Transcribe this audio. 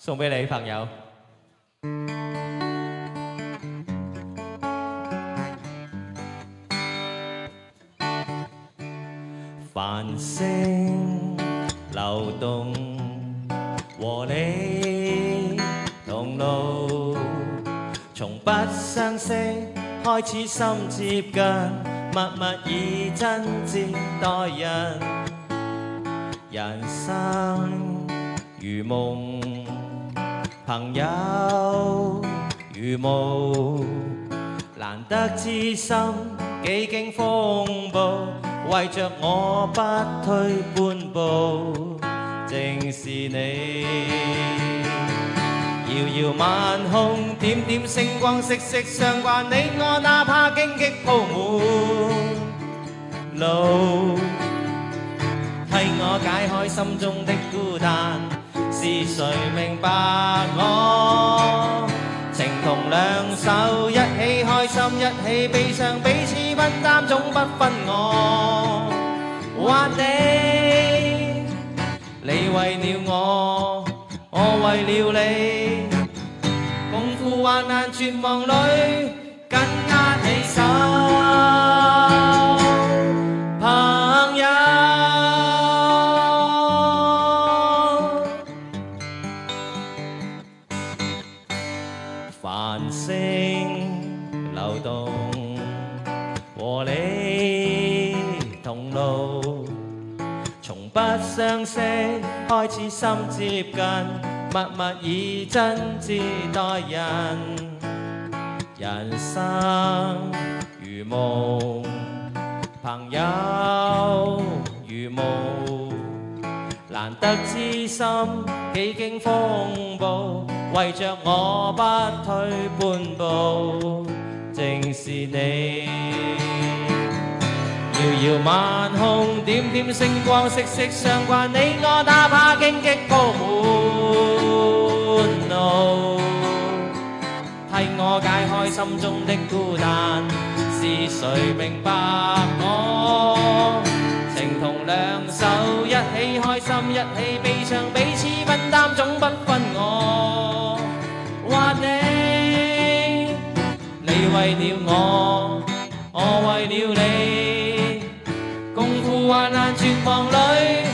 送俾你朋友。繁星流動，和你同路，從不相識開始心接近，默默以真摯待人。人生如夢，朋友如霧，難得知心幾經風暴，為着我不退半步，正是你。遙遙晚空，點點星光，息息相關，你我哪怕荊棘鋪滿路，替我解開心中的孤單，是誰明白我？情同兩手，一起開心，一起悲傷，彼此分擔，總不分我。或你為了我，我為了你，共赴患難絕望裏，緊握你手，朋友。繁星流動，和你同路，從不相識開始心接近，默默以真摯待人。人生如夢，朋友如霧，難得知心幾經風暴，為着我不退半步，正是你。遙遙晚空，點點星光，息息相關，你我哪怕荊棘鋪滿路，替我解開心中的孤單，是誰明白我？情同兩手，一起開心，一起悲傷，彼此分擔，總不分我。或你為了我，我為了你，共赴患難絕望裏。